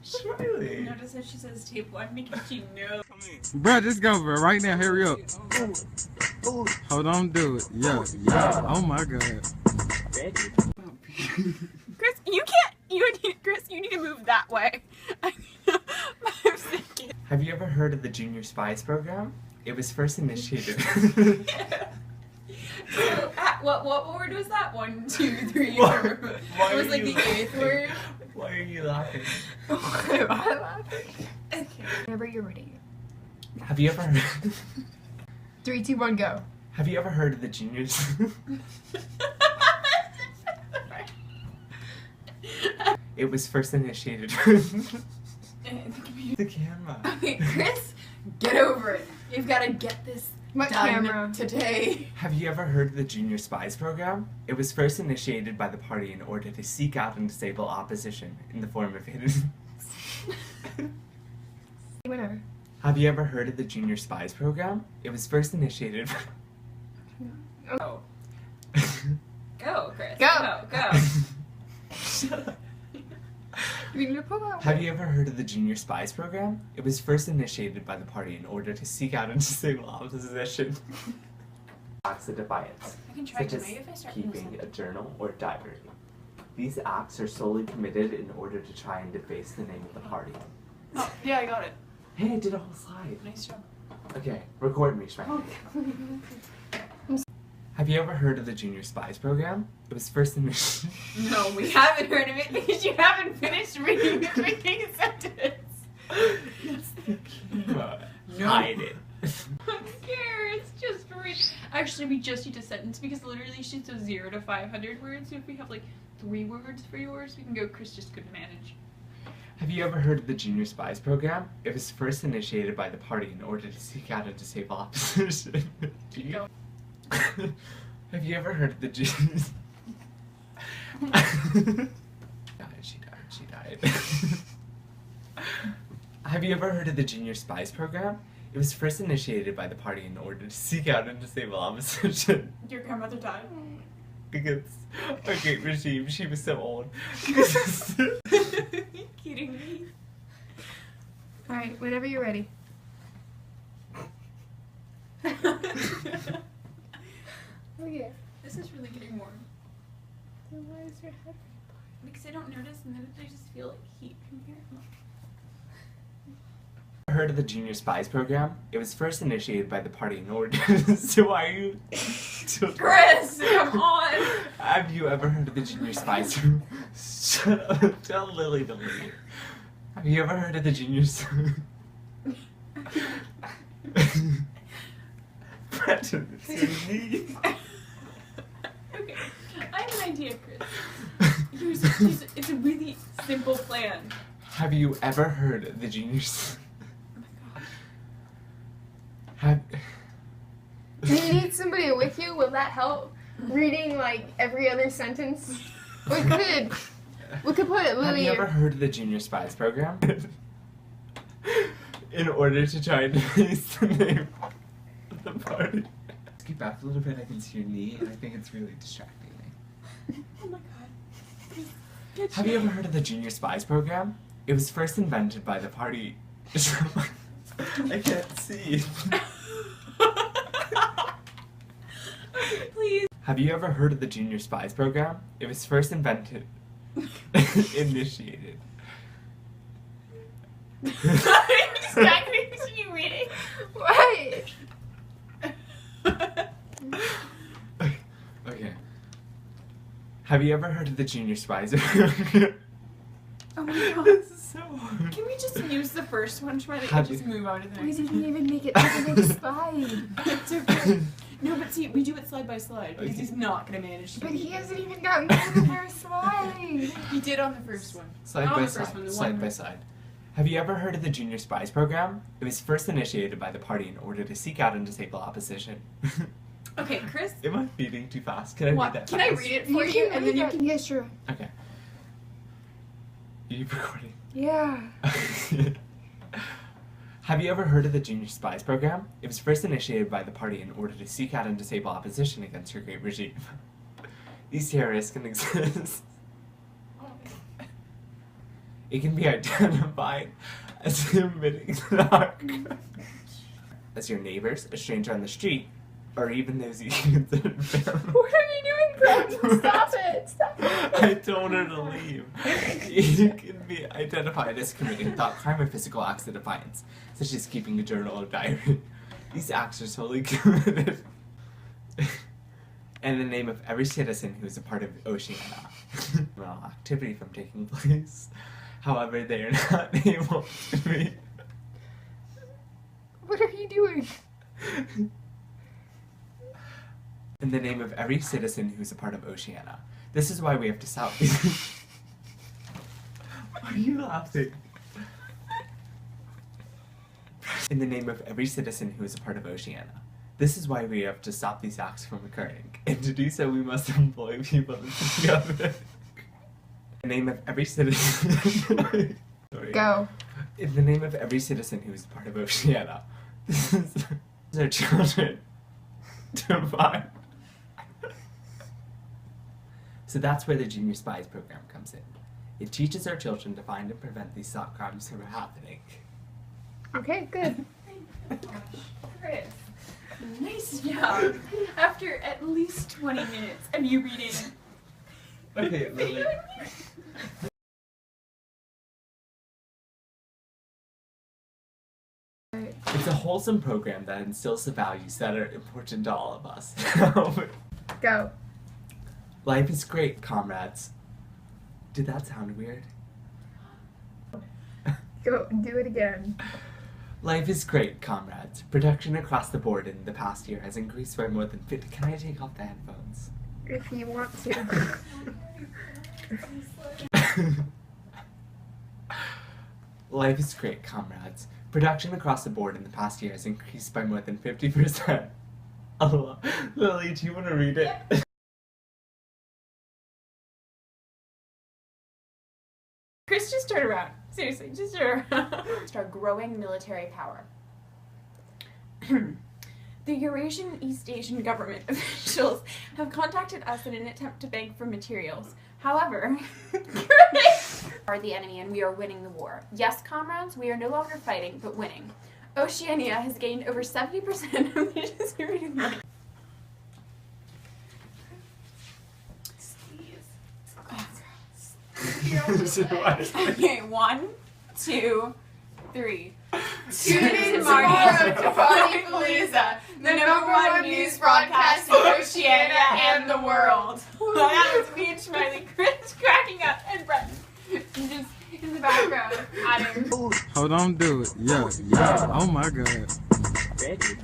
Smiley. Notice how she says tape 1 because she knows. Bro, just go, bro. Right now, hurry up. Hold on, do it. Yeah. Oh my God. Chris, you can't. Chris, you need to move that way. Have you ever heard of the Junior Spies Program? It was first initiated. So, what word was that? 1, 2, 3, Why- 4. why It was are like you the 8th word. Why are you laughing? Why am I laughing? Okay. Whenever you're ready. Have you ever heard? 3, 2, 1, go. Have you ever heard of the juniors? It was first initiated. The camera. Okay, Chris, get over it. You've got to get this What done camera? today. Have you ever heard of the Junior Spies Program? It was first initiated by the party in order to seek out and disable opposition in the form of hidden. Whatever. Have you ever heard of the Junior Spies Program? It was first initiated. Go. Go, Chris. Go. Go. Shut up. You need to pull out. Have you ever heard of the Junior Spies Program? It was first initiated by the party in order to seek out and disable opposition. Acts of defiance, I can try such to as maybe if I start keeping a journal or diary. These acts are solely committed in order to try and deface the name of the party. Oh, yeah, I got it. Hey, I did a whole slide. Nice job. Okay, record me, Shrek. Have you ever heard of the Junior Spies Program? It was first initiated. No, we haven't heard of it because you haven't finished reading the freaking sentence. It's the camera. No. Hide it. I'm scared. It's just read. Actually, we just need a sentence because literally she says 0 to 500 words. So if we have like 3 words for yours, we can go. Chris just couldn't manage. Have you ever heard of the Junior Spies Program? It was first initiated by the party in order to seek out and disable opposition. Do you? Go. Have you ever heard of the Junior? She died. Have you ever heard of the Junior Spies Program? It was first initiated by the party in order to seek out and disable opposition. Your grandmother died. Because our great regime, she was so old. Are you kidding me? Alright, whenever you're ready. Okay. This is really getting warm. Then why is your head? Because I don't notice and then I just feel like heat from here. Heard of the Junior Spies Program? It was first initiated by the party in order to... So why are you... Chris, come on! Have you ever heard of the Junior Spies Program? Shut up. Tell Lily to leave. Have you ever heard of the Junior Spies... Bretton, it's your knee. Okay, I have an idea, Chris. It's a really simple plan. Have you ever heard of the Junior Spies... Oh my god. Have... Do you need somebody with you? Will that help? Reading like every other sentence? We could put it Have Lily. you ever heard of the Junior Spies Program? In order to try and deface the name of the party. Scoot back a little bit, I can see your knee, and I think it's really distracting me. Oh my god. Have you ever heard of the Junior Spies Program? It was first invented by the party... I can't see. Okay, please. Have you ever heard of the Junior Spies Program? It was first invented... initiated. I'm distracted because you reading. What? Okay. Have you ever heard of the Junior Spies Program? Oh my god. This is so hard. Can we just use the first one, try to Have just you- move on to the We next one? didn't even make it to the next slide. It's okay. No, but see, we do it slide by slide because Okay. he's not gonna manage to. But he hasn't even gotten through the first slide. He did on the first one. Slide Not by on the first side. one, the Slide one by side. Have you ever heard of the Junior Spies Program? It was first initiated by the party in order to seek out and disable opposition. Okay, Chris. Am I reading too fast? Can I What? read that Can I fast? read it for you, and then you can? Yeah, sure. Okay. Are you recording? Yeah. Have you ever heard of the Junior Spies Program? It was first initiated by the party in order to seek out and disable opposition against your great regime. These terrorists can exist. It can be identified as emitting dark as your neighbors, a stranger on the street, or even those you consider family. What are you doing, Bretton? Stop it! Stop it! I told her to leave. It can be identified as committing thought crime or physical acts of defiance, such as keeping a journal or diary. These acts are solely committed in the name of every citizen who is a part of Oceania. Criminal activity from taking place. However, they are not able to be. What are you doing? In the name of every citizen who's a part of Oceania. This is why we have to stop these. Why are you laughing? In the name of every citizen who is a part of Oceania. This is why we have to stop these acts from occurring. And to do so, we must employ people together. In the name of every citizen. Sorry. Go. In the name of every citizen who is a part of Oceania. This is our children. To find. So that's where the Junior Spies Program comes in. It teaches our children to find and prevent these thought crimes from happening. Okay, good. Chris, nice job. After at least 20 minutes of you reading. Okay, Lily. It's a wholesome program that instills the values that are important to all of us. Go. Life is great, comrades. Did that sound weird? Go. Do it again. Life is great, comrades. Production across the board in the past year has increased by more than 50. Can I take off the headphones? If you want to. Life is great, comrades. Production across the board in the past year has increased by more than 50%. Oh, Lily, do you want to read it? Chris, just turn around. Seriously, just turn around. Start growing military power. The Eurasian East Asian government officials have contacted us in an attempt to beg for materials. However, are the enemy and we are winning the war. Yes, comrades, we are no longer fighting, but winning. Oceania has gained over 70% of the distributed money. Okay, 1, 2, 3. Tune in tomorrow to Party Palooza, the #1 news broadcast in Oceania and the world. That was me and Smiley, Chris cracking up, and Bretton just in the background adding. Hold on, do it. Yeah, yeah. Oh my God. Ready?